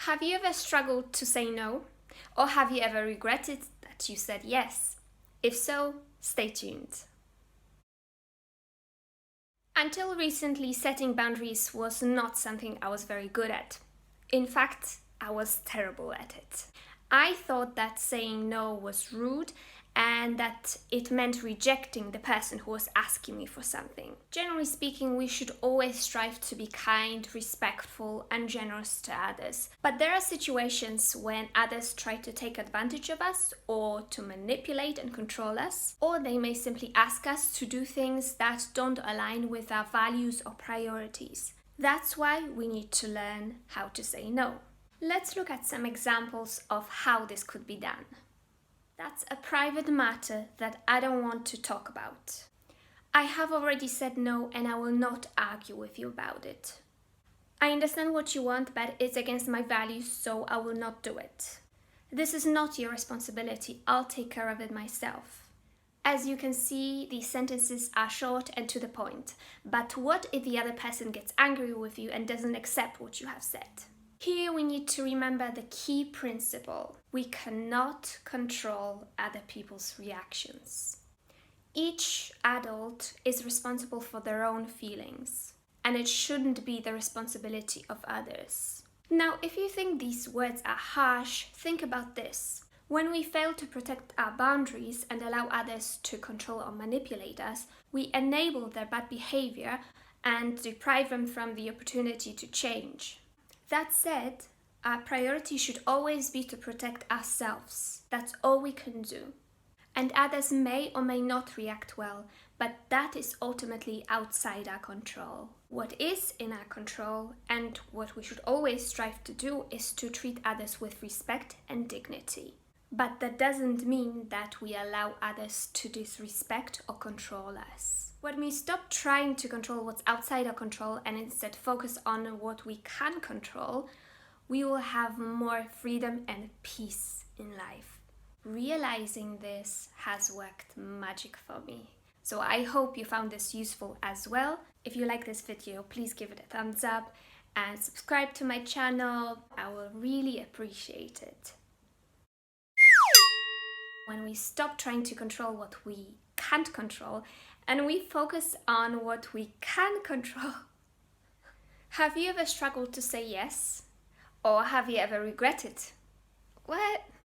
Have you ever struggled to say no? Or have you ever regretted that you said yes? If so, stay tuned. Until recently, setting boundaries was not something I was very good at. In fact, I was terrible at it. I thought that saying no was rude and that it meant rejecting the person who was asking me for something. Generally speaking, we should always strive to be kind, respectful, and generous to others. But there are situations when others try to take advantage of us or to manipulate and control us, or they may simply ask us to do things that don't align with our values or priorities. That's why we need to learn how to say no. Let's look at some examples of how this could be done. That's a private matter that I don't want to talk about. I have already said no and I will not argue with you about it. I understand what you want, but it's against my values, so I will not do it. This is not your responsibility. I'll take care of it myself. As you can see, these sentences are short and to the point. But what if the other person gets angry with you and doesn't accept what you have said? Here we need to remember the key principle. We cannot control other people's reactions. Each adult is responsible for their own feelings, and it shouldn't be the responsibility of others. Now, if you think these words are harsh, think about this. When we fail to protect our boundaries and allow others to control or manipulate us, we enable their bad behavior and deprive them from the opportunity to change. That said, our priority should always be to protect ourselves. That's all we can do. And others may or may not react well, but that is ultimately outside our control. What is in our control and what we should always strive to do is to treat others with respect and dignity. But that doesn't mean that we allow others to disrespect or control us. When we stop trying to control what's outside our control and instead focus on what we can control, we will have more freedom and peace in life. Realizing this has worked magic for me. So I hope you found this useful as well. If you like this video, please give it a thumbs up and subscribe to my channel. I will really appreciate it. When we stop trying to control what we can't control and we focus on what we can control. Have you ever struggled to say yes? Or have you ever regretted? What?